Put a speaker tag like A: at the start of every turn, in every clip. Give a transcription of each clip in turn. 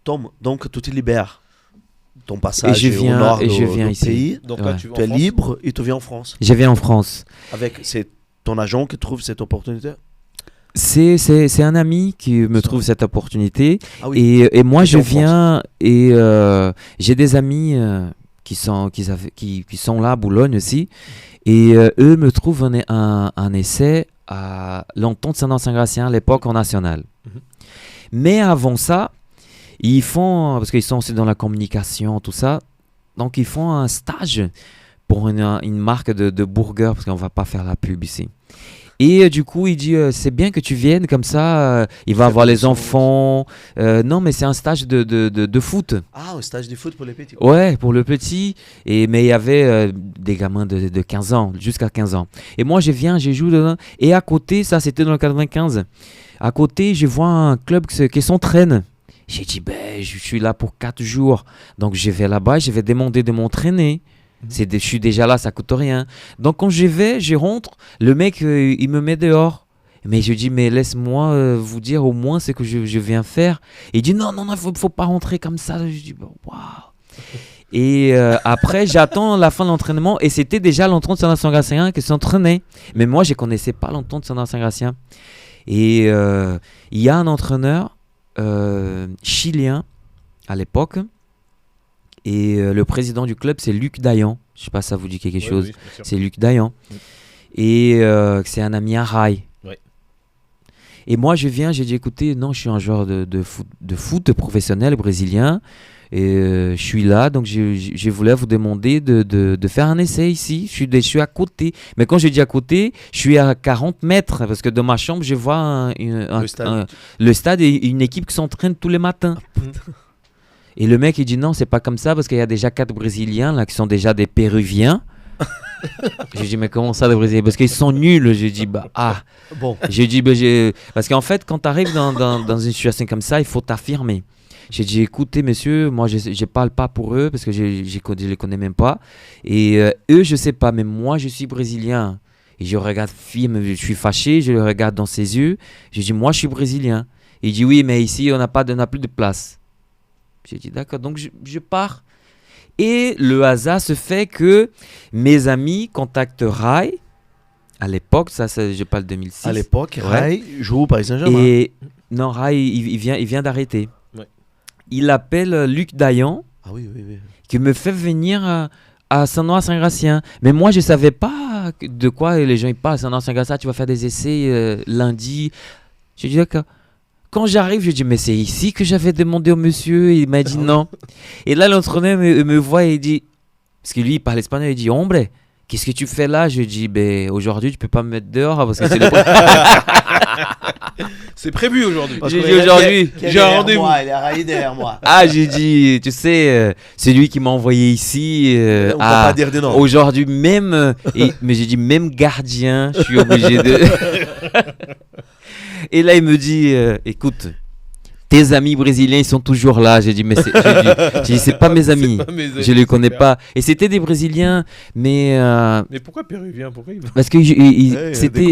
A: Tom, donc tu te libères. Ton passage au nord
B: viens
A: du
B: ici.
A: pays.
C: Donc
B: Ouais.
C: là, tu vas
A: Tu
C: en
A: es
C: France.
A: libre et tu viens en France.
B: Je viens en France.
A: C'est ton agent qui trouve cette opportunité.
B: C'est un ami qui me trouve cette opportunité.
A: Ah oui.
B: Et moi,
A: C'était
B: je
A: en France.
B: viens et j'ai des amis qui sont là à Boulogne aussi. Et eux me trouvent un essai à l'Entente Saint-Saint-Gratien à l'époque en national.
C: Mhm.
B: Mais avant ça, ils font, parce qu'ils sont aussi dans la communication, tout ça, donc ils font un stage pour une marque de burgers, parce qu'on va pas faire la pub ici. Et du coup, il dit, c'est bien que tu viennes, comme ça, il va avoir les enfants. Non, mais c'est un stage de foot.
A: Ah, un stage de foot pour les petits.
B: Ouais, pour le petit. Mais il y avait des gamins de 15 ans, jusqu'à 15 ans. Et moi, je viens, je joue dedans. Et à côté, ça, c'était dans le 95. À côté, je vois un club qui s'entraîne. J'ai dit, je suis là pour 4 jours. Donc, je vais là-bas, je vais demander de m'entraîner. Je suis déjà là, ça coûte rien. Donc, quand je rentre, le mec, il me met dehors. Mais je dis, mais laisse-moi vous dire au moins ce que je viens faire. Et il dit, non, faut pas rentrer comme ça. Je dis, waouh. Et après, j'attends la fin de l'entraînement. Et c'était déjà l'Entente Saint-Gratien qui s'entraînait. Mais moi, je ne connaissais pas l'Entente Saint-Gratien. Et il y a un entraîneur chilien à l'époque. Et le président du club, c'est Luc Dayan. Je ne sais pas si ça vous dit quelque chose.
C: Oui, bien sûr.
B: C'est Luc Dayan. Et c'est un ami à Rai.
C: Ouais.
B: Et moi, je viens, j'ai dit, écoutez, non, je suis un joueur de foot professionnel brésilien. Et je suis là, donc je voulais vous demander de faire un essai ici. Je suis à côté. Mais quand je dis à côté, je suis à 40 mètres. Parce que dans ma chambre, je vois le stade et une équipe qui s'entraîne tous les matins. Et le mec, il dit non, c'est pas comme ça parce qu'il y a déjà 4 Brésiliens là qui sont déjà des Péruviens. J'ai dit mais comment ça des Brésiliens? Parce qu'ils sont nuls. J'ai dit
A: Bon.
B: J'ai dit parce qu'en fait quand tu arrives dans une situation comme ça, il faut t'affirmer. J'ai dit écoutez messieurs, moi je parle pas pour eux parce que je les connais même pas. Et eux je sais pas, mais moi je suis brésilien. Et je regarde film, je suis fâché, je le regarde dans ses yeux. J'ai dit moi je suis brésilien. Il dit oui mais ici on n'a plus de place. J'ai dit d'accord, donc je pars. Et le hasard se fait que mes amis contactent Rai. À l'époque, ça je parle 2006.
A: À l'époque,
B: Ouais.
A: Rai joue au Paris Saint-Germain.
B: Et non, Rai, il vient d'arrêter.
C: Ouais.
B: Il appelle Luc Dayan,
A: Ah oui.
B: qui me fait venir à Saint-Gratien. Mais moi, je ne savais pas de quoi les gens ils parlent. Saint-Gratien, tu vas faire des essais lundi. J'ai dit d'accord. Quand j'arrive, je dis, mais c'est ici que j'avais demandé au monsieur. Il m'a dit non. Et là, l'entraîneur me voit et il dit, parce que lui, il parle espagnol, il dit, hombre, qu'est-ce que tu fais là? Je dis, aujourd'hui, tu peux pas me mettre dehors parce que c'est le
C: C'est prévu aujourd'hui.
B: J'ai dit aujourd'hui,
C: j'ai un rendez-vous.
A: Il est raillé derrière moi.
B: Ah, j'ai dit, tu sais, c'est lui qui m'a envoyé ici.
A: On peut pas dire de non.
B: Aujourd'hui, même, mais j'ai dit, même gardien, je suis obligé de. Et là, il me dit, écoute, tes amis brésiliens, ils sont toujours là. J'ai dit, mais c'est pas mes amis.
C: Pas mes amis,
B: Je les connais
C: c'est
B: pas. Et c'était des Brésiliens, mais
C: Mais pourquoi Péruvien? Pourquoi il va...
B: parce que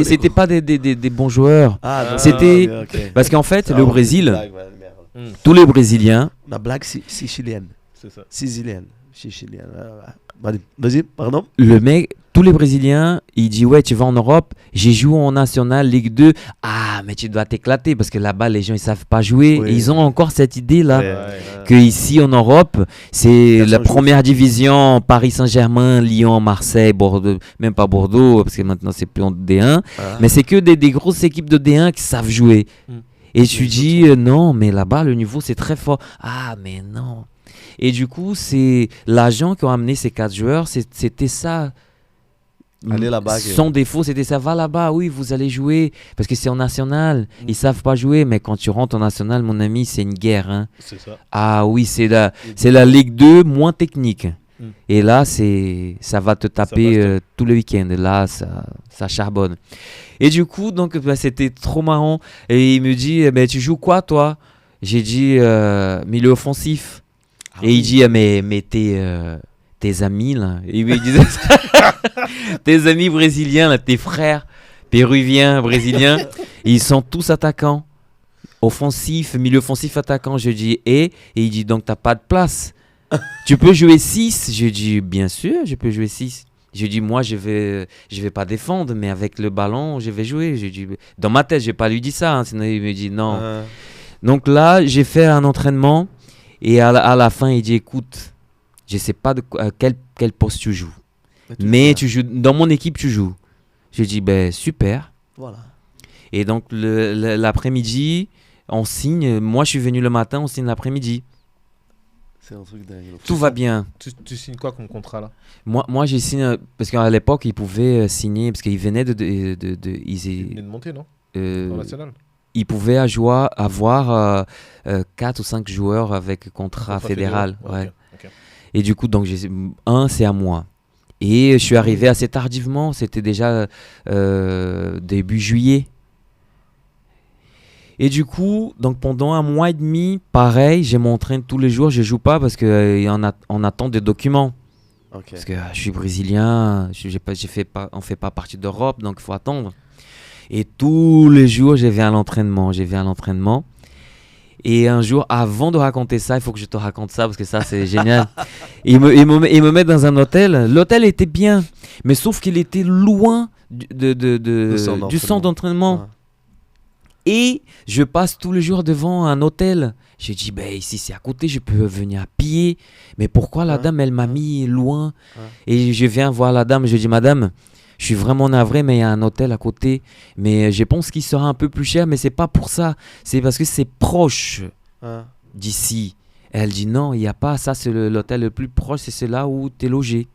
B: c'était pas des bons joueurs.
A: Ah, non,
B: C'était
A: ok.
B: parce qu'en fait,
A: Ça,
B: le
A: on-
B: Brésil,
A: blague, ouais, merde.
B: tous les Brésiliens,
A: La blague sicilienne.
C: C'est ça.
A: Sicilienne. Sicilienne. Vas-y, pardon.
B: le mec, tous les Brésiliens, il dit ouais, tu vas en Europe, j'ai joué en National Ligue 2. Ah, mais tu dois t'éclater parce que là-bas, les gens ils savent pas jouer.
A: Oui.
B: Et ils ont encore cette idée là.
A: Ouais.
B: Que ici en Europe, c'est
A: Personne
B: la
A: joue.
B: première division, Paris Saint-Germain, Lyon, Marseille, Bordeaux, même pas Bordeaux, parce que maintenant c'est plus en D1,
A: Voilà.
B: mais c'est que des grosses équipes de D1 qui savent jouer.
C: Mm.
B: Et tu dis, non, mais là-bas, le niveau c'est très fort. Ah, mais non. Et du coup, c'est l'agent qui a amené ces 4 joueurs, c'était ça.
A: Allez là-bas,
B: Son défaut, c'était ça. Va là-bas, oui, vous allez jouer. Parce que c'est en national. Ils savent pas jouer. Mais quand tu rentres en national, mon ami, c'est une guerre. Hein.
C: C'est ça.
B: Ah oui, c'est la Ligue 2 moins technique. Et là, ça va te taper
C: bastonne.
B: tous les week-ends. Là, ça charbonne. Et du coup, donc, c'était trop marrant. Et il me dit, tu joues quoi, toi? J'ai dit, milieu offensif. Et il dit, mais tes amis, là. Il me disait tes amis brésiliens, là, tes frères péruviens, brésiliens, ils sont tous attaquants. offensif, milieu offensif, attaquant. Je dis et il dit donc t'as pas de place. Tu peux jouer 6. Je dis bien sûr, je peux jouer 6. Je dis moi je vais pas défendre, mais avec le ballon je vais jouer. Je dis dans ma tête, j'ai pas lui dit ça, hein, sinon il me dit non. Donc là j'ai fait un entraînement et à la fin il dit écoute, je sais pas quel poste tu joues, mais tu joues dans mon équipe, tu joues. Je dis ben super.
A: Voilà.
B: Et donc l'après-midi, on signe. Moi, je suis venu le matin, on signe l'après-midi.
A: C'est un truc dingue.
B: Tout va bien.
C: Tu signes quoi comme contrat là?
B: Moi j'ai signé parce qu'à l'époque, ils pouvaient signer parce qu'ils venaient
C: Ils venaient de monter, non? En national.
B: Ils pouvaient avoir 4 ou 5 joueurs avec contrat fédéral. Ouais.
C: Ok.
B: Et du coup, donc c'est à moi. Et je suis arrivé assez tardivement. C'était déjà début juillet. Et du coup, donc pendant 1 mois et demi, pareil, je m'entraîne tous les jours. Je joue pas parce qu'on attend des documents.
A: Okay.
B: Parce que je suis brésilien, on fait pas partie d'Europe, donc il faut attendre. Et tous les jours, je vais à l'entraînement. Et un jour, avant de raconter ça, il faut que je te raconte ça parce que ça, c'est génial. Il me met dans un hôtel. L'hôtel était bien, mais sauf qu'il était loin du centre d'entraînement. Ouais. Et je passe tous les jours devant un hôtel. J'ai dit, ben ici c'est à côté, je peux venir à pied. Mais pourquoi la dame, elle m'a mis loin? Et je viens voir la dame, je dis, madame, je suis vraiment navré, mais il y a un hôtel à côté. Mais je pense qu'il sera un peu plus cher, mais c'est pas pour ça. C'est parce que c'est proche d'ici. Elle dit, non, il n'y a pas. Ça, c'est l'hôtel le plus proche, c'est là où tu es logé.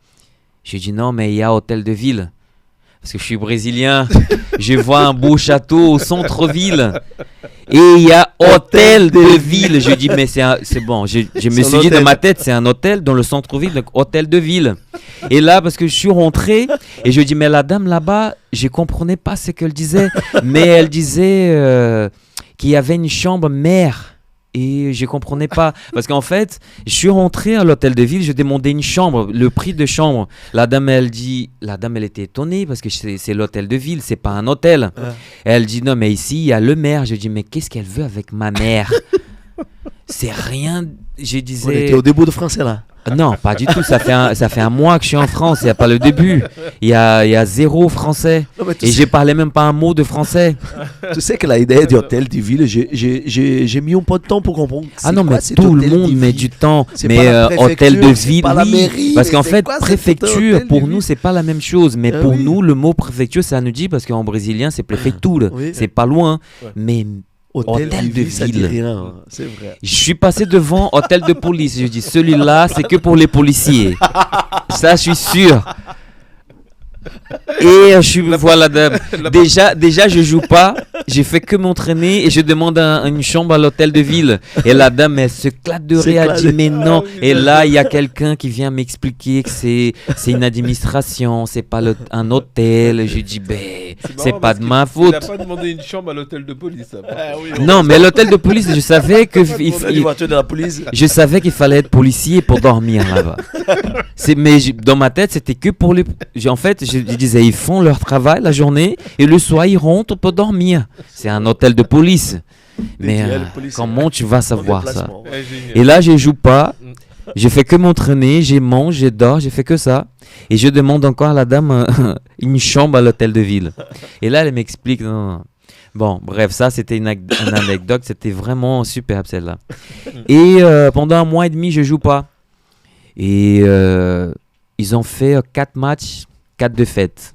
B: J'ai dit, non, mais il y a hôtel de ville. Parce que je suis brésilien, je vois un beau château au centre-ville et il y a hôtel de ville. Je dis mais c'est bon, je me suis dit dans ma tête c'est un hôtel dans le centre-ville, donc hôtel de ville. Et là parce que je suis rentré et je dis mais la dame là-bas, je comprenais pas ce qu'elle disait, mais elle disait qu'il y avait une chambre mère. Et je comprenais pas. Parce qu'en fait, je suis rentré à l'hôtel de ville, je demandais une chambre, le prix de chambre. La dame, elle était étonnée parce que c'est l'hôtel de ville, c'est pas un hôtel. Elle dit, non, mais ici, il y a le maire. Je dis, mais qu'est-ce qu'elle veut avec ma mère? C'est rien. Je disais.
A: On était au début de français là.
B: Non, pas du tout. Ça fait un mois que je suis en France. Il n'y a pas le début. Il y a 0 français. Non, et je parlais même pas un mot de français.
A: Tu sais que l'idée d'hôtel de ville, j'ai mis un peu de temps pour comprendre.
B: Ah non, mais tout le monde met du temps. Mais hôtel de ville, oui. Mairie, parce qu'en fait, préfecture, pour nous, c'est pas la même chose. Mais pour nous, le mot préfecture, ça nous dit, parce qu'en brésilien, c'est préfecture. Oui. C'est pas loin. Ouais. Mais hôtel de ville. Ça dit rien, c'est vrai. Je suis passé devant hôtel de police. Je dis, celui-là, c'est que pour les policiers. Ça, je suis sûr. Et voilà, déjà je joue pas, j'ai fait que m'entraîner et je demande une chambre à l'hôtel de ville. Et la dame, elle se claque de rire, elle dit mais non. Et là, il y a quelqu'un qui vient m'expliquer que c'est une administration, c'est pas un hôtel. Je dis c'est pas de ma faute.
C: Il n'a pas demandé une chambre à l'hôtel de police.
B: Non, mais l'hôtel de police, je savais que je savais qu'il fallait être policier pour dormir là-bas. Mais dans ma tête, c'était que pour les. En fait, je disais, ils font leur travail la journée et le soir, ils rentrent pour dormir. C'est un hôtel de police. Mais comment tu vas savoir ça? Et là, je joue pas. Je fais que m'entraîner, je mange, je dors, je fais que ça. Et je demande encore à la dame une chambre à l'hôtel de ville. Et là, elle m'explique. Non. Bon, bref, ça, c'était une anecdote. C'était vraiment superbe, celle-là. Et pendant 1 mois et demi, je joue pas. Et ils ont fait 4 matchs, 4 défaites.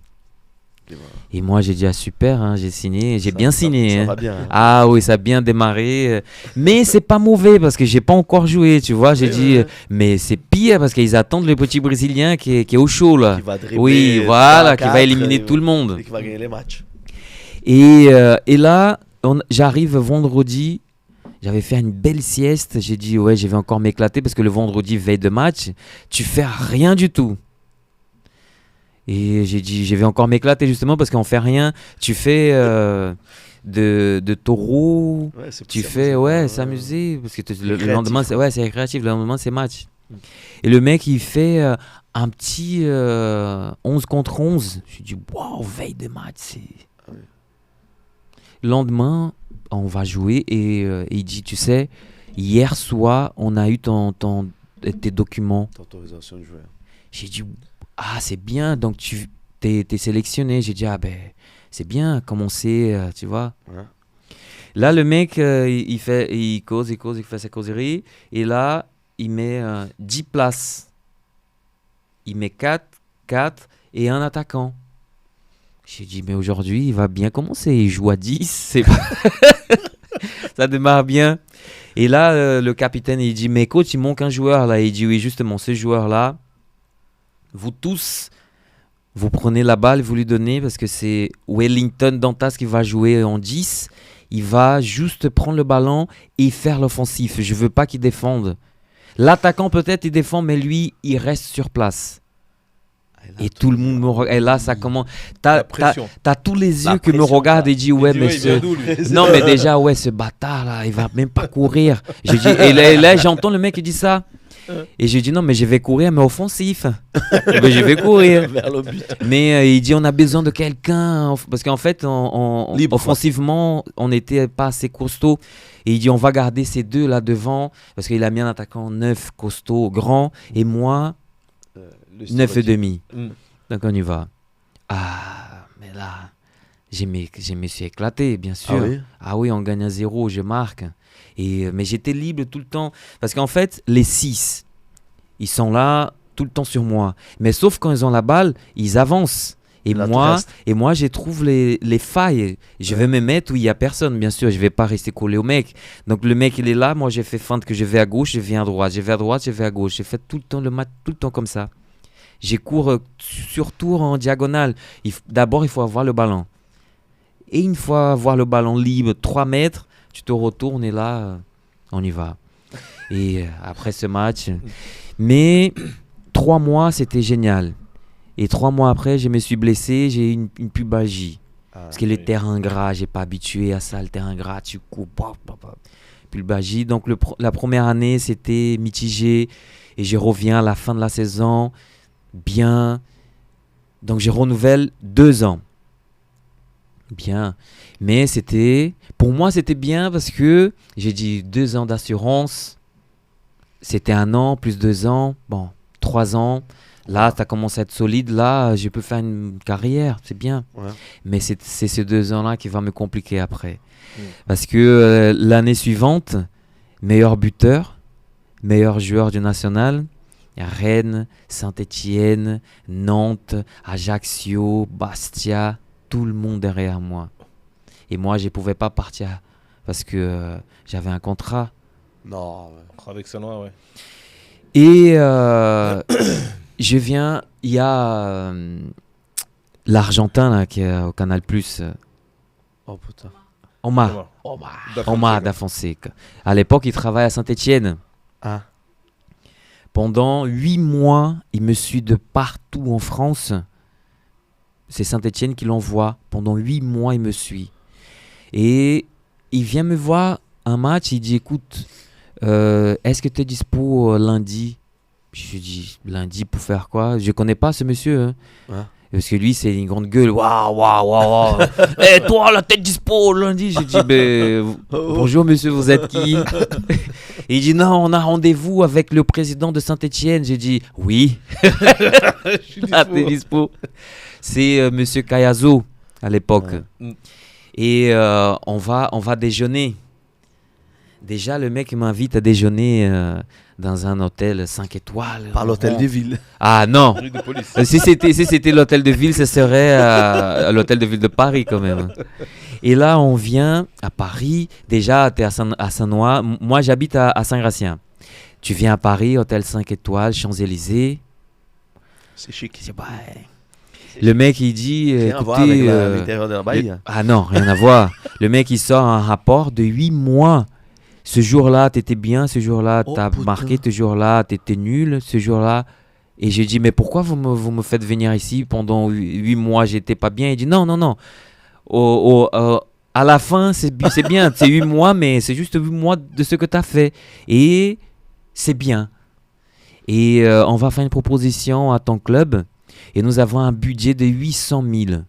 B: Et moi, j'ai dit, super, hein, j'ai signé, j'ai bien signé.
A: Ça va bien. Hein.
B: Ah oui, ça a bien démarré. Mais c'est pas mauvais parce que j'ai pas encore joué, tu vois. J'ai dit, mais c'est pire parce qu'ils attendent le petit Brésilien qui est au chaud, là.
A: Qui va dribbler,
B: oui, voilà, qui va éliminer tout le monde.
A: Et qui va gagner les matchs.
B: Et là, j'arrive vendredi. J'avais fait une belle sieste. J'ai dit, ouais, je vais encore m'éclater parce que le vendredi, veille de match, tu fais rien du tout. Et j'ai dit, je vais encore m'éclater justement parce qu'on fait rien. Tu fais de taureau, tu fais, s'amuser. Parce que le lendemain, c'est récréatif. Le lendemain, c'est match. Et le mec, il fait un petit 11 contre 11. Je dis, waouh, veille de match, c'est. Le lendemain, on va jouer et il dit, tu sais, hier soir, on a eu tes documents.
A: Ton autorisation de jouer.
B: J'ai dit, ah, c'est bien, donc t'es sélectionné. J'ai dit, ah ben, c'est bien, commencer, tu vois.
A: Ouais.
B: Là, le mec, il cause, il fait sa causerie. Et là, il met 10 places. Il met 4 et un attaquant. J'ai dit, mais aujourd'hui, il va bien commencer. Il joue à 10. Ça démarre bien. Et là, le capitaine, il dit, mais coach, il manque un joueur là. Il dit, oui, justement, ce joueur-là, vous tous, vous prenez la balle, vous lui donnez, parce que c'est Wellington Dantas qui va jouer en 10. Il va juste prendre le ballon et faire l'offensif. Je veux pas qu'il défende. L'attaquant, peut-être, il défend, mais lui, il reste sur place. Et tout le monde me regarde. Et là, ça commence. T'as tous les yeux qui me regardent et disent, ouais, mais non, mais déjà, ouais, ce bâtard-là, il va même pas courir. J'ai dit, et là, j'entends le mec qui dit ça. Et j'ai dit, non, mais je vais courir, mais offensif. Ben, je vais courir.
A: Vers le but.
B: Mais il dit, on a besoin de quelqu'un. Parce qu'en fait,
A: Libre,
B: offensivement, on n'était pas assez costaud. Et il dit, on va garder ces deux là devant. Parce qu'il a mis un attaquant 9 costaud, grand. Et moi, 9 et demi. Donc on y va. Ah, mais là, je me suis éclaté, bien sûr.
A: Ah oui,
B: ah oui, on gagne à 0, je marque. Mais j'étais libre tout le temps. Parce qu'en fait, les 6, ils sont là tout le temps sur moi. Mais sauf quand ils ont la balle, ils avancent. Et
A: là,
B: moi, je trouve les failles. Je vais me mettre où il n'y a personne, bien sûr. Je ne vais pas rester collé au mec. Donc le mec, il est là. Moi, j'ai fait feinte que je vais à gauche, je viens à droite. Je vais à droite, je vais à gauche. J'ai fait tout le temps le match, tout le temps comme ça. J'ai cours sur tour en diagonale. D'abord, il faut avoir le ballon. Et une fois avoir le ballon libre, 3 mètres, tu te retournes et là, on y va. Et après ce match. Mais 3 mois, c'était génial. Et 3 mois après, je me suis blessé, j'ai eu une pubalgie. Parce que les terrains gras, j'ai pas habitué à ça, le terrain gras, tu coupes. Pubalgie. Donc la première année, c'était mitigé. Et je reviens à la fin de la saison. Bien. Donc je renouvelle 2 ans. Bien. Mais pour moi, c'était bien parce que j'ai dit 2 ans d'assurance. C'était 1 an, plus 2 ans. Bon, 3 ans. Là, ça commence à être solide. Là, je peux faire une carrière. C'est bien. Ouais. Mais c'est ces 2 ans-là qui va me compliquer après. Parce que l'année suivante, meilleur buteur, meilleur joueur du national. Rennes, Saint-Étienne, Nantes, Ajaccio, Bastia, tout le monde derrière moi. Et moi, je ne pouvais pas partir parce que j'avais un contrat.
A: Non.
C: Avec Sanois, ouais.
B: Et je viens, il y a l'Argentin là, qui est au Canal+.
A: Oh putain.
B: Omar da Fonseca. À l'époque, il travaille à Saint-Étienne.
A: Ah.
B: Pendant 8 mois, il me suit de partout en France. C'est Saint-Étienne qui l'envoie. Pendant 8 mois, il me suit. Et il vient me voir un match. Il dit, écoute, est-ce que tu es dispo lundi? Je dis, lundi pour faire quoi? Je connais pas ce monsieur. Hein. Ouais. Parce que lui, c'est une grande gueule. Waouh. Et toi, la tête dispo lundi. J'ai dit, bonjour monsieur, vous êtes qui? Et il dit, non, on a rendez-vous avec le président de Saint-Étienne. J'ai dit, oui. Je suis dispo. C'est monsieur Cayazo à l'époque. Ouais. Et on va déjeuner. Déjà, le mec m'invite à déjeuner dans un hôtel 5 étoiles.
A: Par l'hôtel de ville.
B: Ah non. Si c'était l'hôtel de ville, ce serait à l'hôtel de ville de Paris quand même. Et là, on vient à Paris. Déjà, tu es à Saint-Noix. Moi, j'habite à Saint-Gratien. Tu viens à Paris, hôtel 5 étoiles, Champs-Élysées.
A: C'est chic.
B: Le mec, il dit...
A: Rien à voir avec l'intérieur de la baille.
B: Ah non, rien à voir. Le mec, il sort un rapport de 8 mois. Ce jour-là, tu étais bien. Ce jour-là, tu as marqué. Ce jour-là, tu étais nul. Ce jour-là... Et j'ai dit, mais pourquoi vous me faites venir ici pendant 8 mois, j'étais pas bien? Il dit, non. À la fin, c'est bien. C'est 8 mois, mais c'est juste 8 mois de ce que tu as fait. Et c'est bien. Et on va faire une proposition à ton club. Et nous avons un budget de 800 000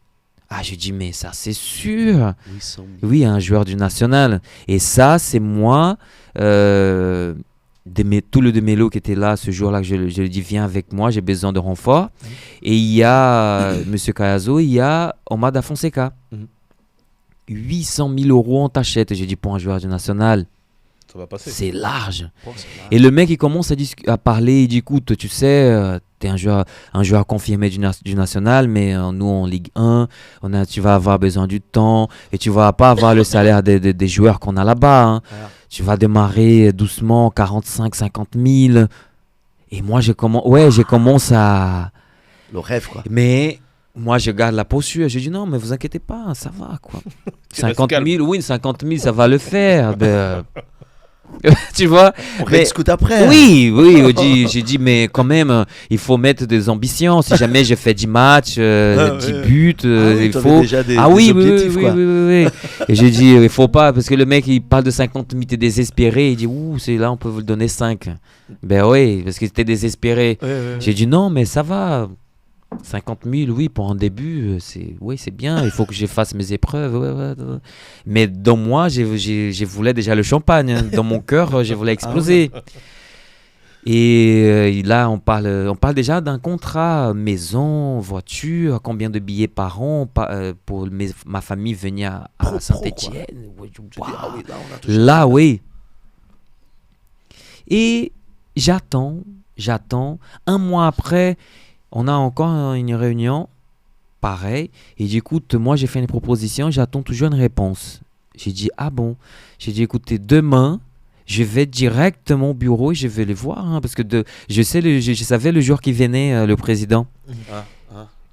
B: Ah, je dis, mais ça, c'est sûr.
A: 800 000.
B: Oui, un joueur du national. Et ça, c'est moi, tout le Demello qui était là ce jour-là, que je lui dis, viens avec moi, j'ai besoin de renfort. Et il y a Monsieur Cayazo, il y a Omar Da Fonseca. 800 000 euros en tachette. Et j'ai dit, pour un joueur du national,
C: ça va passer.
B: C'est large. Et le mec, il commence à parler, il dit, écoute, tu sais, t'es un joueur confirmé du national, mais nous, en Ligue 1, tu vas avoir besoin du temps et tu vas pas avoir le salaire des joueurs qu'on a là-bas. Hein. Tu vas démarrer doucement, 45, 50 000. Et moi, je commence à...
A: Le rêve, quoi.
B: Mais... Moi, je garde la posture. Je dis non, mais vous inquiétez pas, ça va, quoi. 50 000, oui, 50 000, ça va le faire. Tu vois.
A: On rediscute après.
B: Oui, j'ai dit, mais quand même, il faut mettre des ambitions. Si jamais je fais 10 matchs, 10 buts, il faut...
A: Déjà des
B: objectifs,
A: quoi.
B: Oui. Et j'ai dit, il faut pas, parce que le mec, il parle de 50 000, t'es désespéré. Il dit, c'est là, on peut vous le donner 5. Ben oui, parce que t'es désespéré. J'ai dit, non, mais ça va. 50 000, oui, pour un début, c'est bien. Il faut que je fasse mes épreuves. Mais dans moi, je voulais déjà le champagne. Dans mon cœur, je voulais exploser. Et là, on parle déjà d'un contrat maison, voiture, combien de billets par an pour ma famille venir à Saint-Étienne. Là, oui. Et j'attends. Un mois après, on a encore une réunion, pareil. Et j'écoute, moi j'ai fait une proposition, j'attends toujours une réponse. J'ai dit, ah bon? J'ai dit, écoutez, demain, je vais directement au bureau et je vais les voir. Hein, parce que je savais le jour qui venait, le président.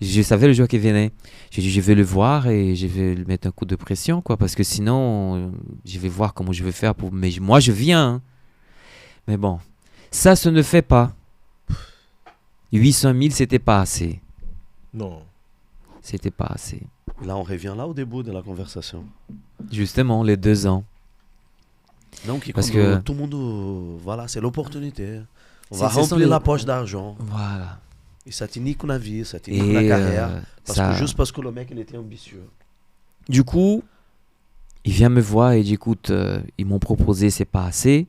B: Je savais le jour qui venait. J'ai dit, je vais le voir et je vais lui mettre un coup de pression, quoi. Parce que sinon, je vais voir comment je vais faire pour... Mais moi, je viens. Hein. Mais bon, ça se ne fait pas. 800 000, c'était pas assez.
C: Non.
B: C'était pas assez.
A: Là, on revient là au début de la conversation.
B: Justement, les 2 ans.
A: Donc,
B: parce que
A: tout le monde, voilà, c'est l'opportunité. On va remplir la poche d'argent.
B: Voilà.
A: Et ça te nique la vie, ça te nique la carrière. Juste parce que le mec, il était ambitieux.
B: Du coup, il vient me voir et dit, écoute, ils m'ont proposé, c'est pas assez.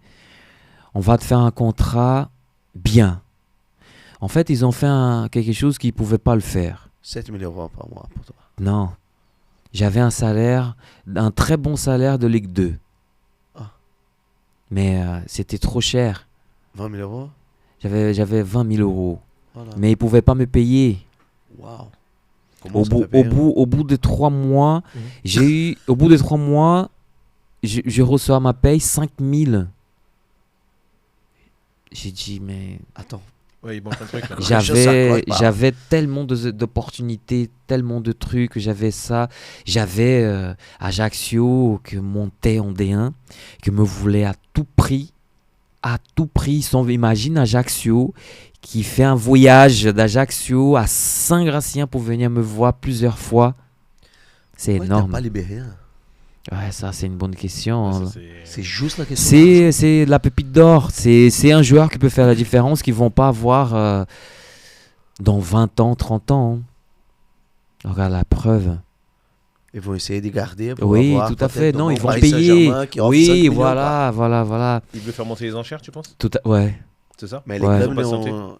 B: On va te faire un contrat bien. En fait, ils ont fait quelque chose qu'ils ne pouvaient pas le faire.
A: 7 000 euros par mois pour toi.
B: Non. J'avais un très bon salaire de Ligue 2. Mais c'était trop cher.
A: 20 000 euros?
B: J'avais 20 000 euros.
A: Voilà.
B: Mais ils ne pouvaient pas me payer.
A: Waouh.
B: Au bout de 3 mois, je reçois ma paye 5 000. J'ai dit, mais...
A: Attends.
C: Ouais, il manque un truc. Là.
B: J'avais tellement d'opportunités, tellement de trucs. J'avais Ajaccio qui montait en D1, qui me voulait à tout prix. Imagine Ajaccio qui fait un voyage d'Ajaccio à Saint-Gratien pour venir me voir plusieurs fois. C'est énorme.
A: T'as pas libéré rien.
B: Ouais, ça c'est une bonne question.
C: Ouais,
A: c'est juste la question.
B: C'est la pépite d'or. C'est un joueur qui peut faire la différence qu'ils ne vont pas avoir dans 20 ans, 30 ans. Regarde la preuve.
A: Ils vont essayer de garder. Pour
B: oui,
A: avoir
B: tout à fait. Non, ils vont
A: Paris
B: payer. Oui,
A: voilà.
B: Voilà.
C: Ils veulent faire monter les enchères, tu penses?
B: Ouais.
C: C'est ça?
A: Mais les clubs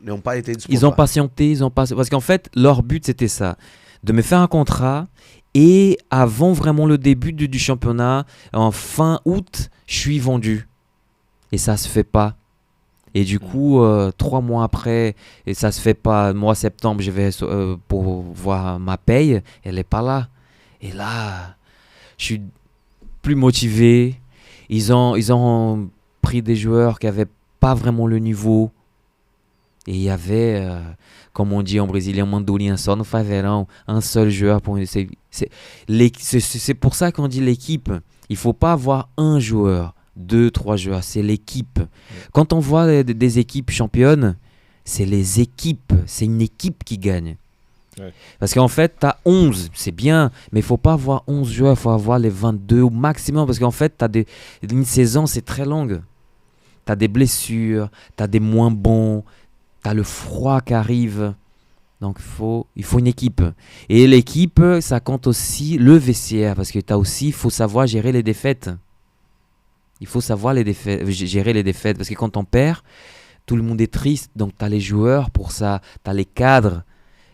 A: n'ont pas été disposés.
B: Ils ont patienté. Parce qu'en fait, leur but, c'était ça. De me faire un contrat. Et avant vraiment le début du championnat, en fin août, je suis vendu. Et ça se fait pas. Et du coup, 3 mois après, et ça se fait pas, mois septembre, je vais pour voir ma paye, elle est pas là. Et là, je suis plus motivé. Ils ont pris des joueurs qui avaient pas vraiment le niveau. Et il y avait, comme on dit en brésilien, mandolinha só no faverão, un seul joueur. C'est pour ça qu'on dit l'équipe. Il ne faut pas avoir un joueur, 2, 3 joueurs, c'est l'équipe. Quand on voit des équipes championnes, c'est les équipes, c'est une équipe qui gagne. Ouais. Parce qu'en fait, tu as 11, c'est bien, mais il ne faut pas avoir 11 joueurs, il faut avoir les 22 au maximum. Parce qu'en fait, une saison, c'est très longue. Tu as des blessures, tu as des moins bons. T'as le froid qui arrive. Donc il faut une équipe. Et l'équipe, ça compte aussi le vestiaire, parce que il faut savoir gérer les défaites. Il faut savoir gérer les défaites, parce que quand on perd, tout le monde est triste, donc tu as les joueurs pour ça, tu as les cadres.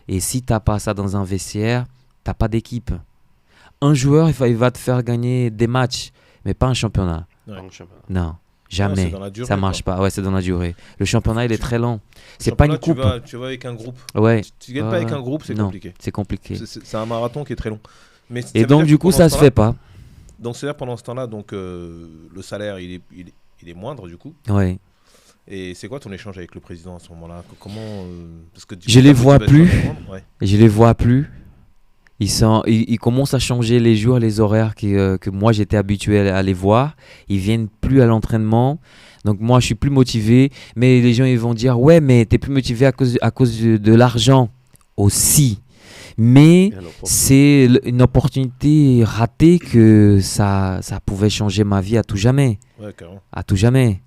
B: Et si tu n'as pas ça dans un vestiaire, tu n'as pas d'équipe. Un joueur, il va te faire gagner des matchs, mais pas un championnat.
C: Ouais.
B: Non. Jamais, ça marche pas. Ouais, c'est dans la durée. Le championnat, il est très lent. C'est pas une coupe.
C: Tu vas avec un groupe.
B: Ouais.
C: Tu gagnes pas avec un groupe, c'est compliqué.
B: C'est compliqué.
C: C'est un marathon qui est très long. Mais
B: et donc, du coup, ça se fait pas.
C: Donc, c'est-à-dire pendant ce temps-là, donc le salaire, il est moindre, du coup.
B: Ouais.
C: Et c'est quoi ton échange avec le président à ce moment-là? Comment parce que
B: je les vois plus. Ouais. Je les vois plus. Ils commencent à changer les jours, les horaires que moi j'étais habitué à les voir. Ils viennent plus à l'entraînement. Donc moi je suis plus motivé. Mais les gens ils vont dire ouais mais t'es plus motivé à cause de l'argent aussi. Mais c'est une opportunité ratée que ça pouvait changer ma vie à tout jamais.
C: Ouais, carrément.
B: À tout jamais.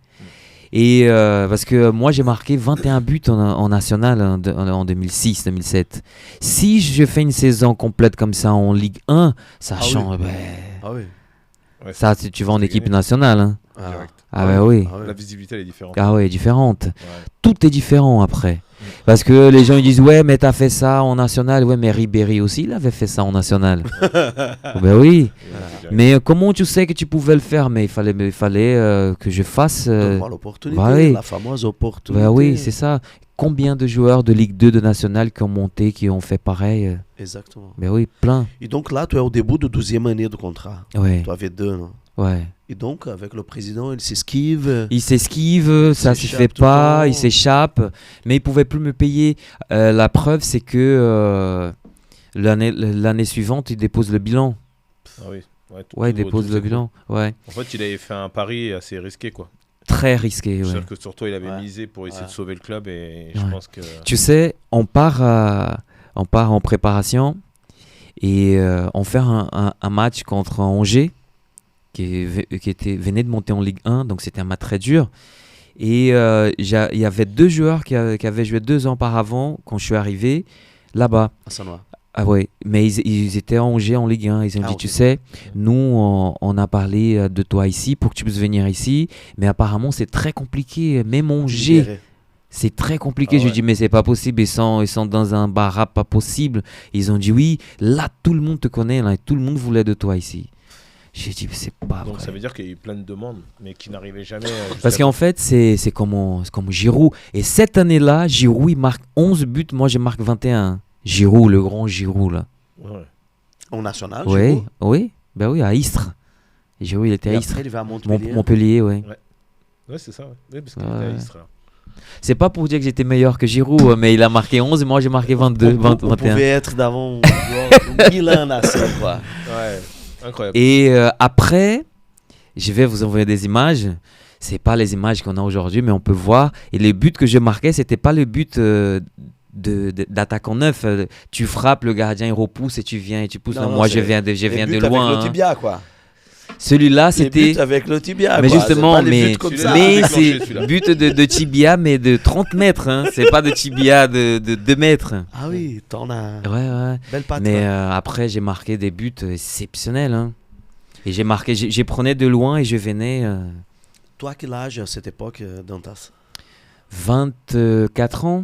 B: Et parce que moi j'ai marqué 21 buts en national en 2006-2007. Si je fais une saison complète comme ça en Ligue 1, ça change.
A: Oui. Ah oui.
C: Ouais,
B: ça, tu vas en équipe nationale. Hein. Oui.
C: La visibilité elle est différente.
B: Ah oui, différente.
C: Ouais.
B: Tout est différent après. Parce que les gens ils disent ouais mais t'as fait ça en national. Ouais mais Ribéry aussi il avait fait ça en national. Ben oui. Mais comment tu sais que tu pouvais le faire? Mais il fallait que je fasse
A: l'opportunité, la fameuse opportunité.
B: Ben oui c'est ça. Combien de joueurs de Ligue 2 de national qui ont monté, qui ont fait pareil?
A: Exactement.
B: Ben oui, plein.
A: Et donc là tu es au début de 12e année de contrat.
B: Ouais.
A: Tu avais 2 non?
B: Ouais.
A: Et donc, avec le président, il s'esquive.
B: Ça se fait pas, il s'échappe. Mais il pouvait plus me payer. La preuve, c'est que l'année suivante, il dépose le bilan.
C: Ah oui.
B: Ouais, il dépose le bilan. Ouais.
C: En fait, il avait fait un pari assez risqué, quoi.
B: Très risqué, ouais.
C: C'est-à-dire que sur toi, il avait misé pour essayer de sauver le club et je pense que...
B: Tu sais, on part en préparation et on fait un match contre Angers. Qui venait de monter en Ligue 1, donc c'était un match très dur. Et il y avait 2 joueurs qui avaient joué 2 ans auparavant, quand je suis arrivé, là-bas.
A: À Sanois.
B: Ah ouais, mais ils étaient à Angers en Ligue 1. Ils ont dit, tu sais, nous, on a parlé de toi ici pour que tu puisses venir ici, mais apparemment, c'est très compliqué. Même Angers, c'est très compliqué. Je dis, mais c'est pas possible. Ils sont dans un bar pas possible. Ils ont dit, oui, là, tout le monde te connaît, là, tout le monde voulait de toi ici. J'ai dit, c'est pas
C: Donc
B: vrai.
C: ça veut dire qu'il y a eu plein de demandes, mais qui n'arrivaient jamais.
B: Parce qu'en fait, c'est comme Giroud. Et cette année-là, Giroud, il marque 11 buts. Moi, je marque 21. Giroud, le grand Giroud, là.
C: Ouais.
A: En national,
B: Giroud. Oui, ben oui, à Istres. Giroud, il était à Istres.
A: Après, il va à Montpellier.
B: Montpellier, oui.
C: Ouais, c'est ça. Oui, parce qu'il était à Istres.
B: C'est pas pour dire que j'étais meilleur que Giroud, mais il a marqué 11 et moi, j'ai marqué 22, 21.
A: On pouvait être d'avant 1000 ans national, quoi.
C: Ouais. Incroyable.
B: Et après, je vais vous envoyer des images. C'est pas les images qu'on a aujourd'hui, mais on peut voir. Et les buts que je marquais, c'était pas le but d'attaquant neuf. Tu frappes, le gardien il repousse et tu viens et tu pousses. Non, moi, je viens de loin.
A: Avec le tibia, quoi.
B: Celui-là, c'était.
A: Les buts avec le tibia.
B: Mais
A: quoi.
B: justement, mais
C: c'est
B: but de tibia, mais de 30 mètres. Hein. C'est pas de tibia de 2 mètres.
A: Ah oui, t'en as.
B: Ouais.
A: Belle patte.
B: Mais après, j'ai marqué des buts exceptionnels. Hein. Et j'ai prenais de loin et je venais.
A: Toi, quel âge à cette époque, Dantas?
B: 24 ans.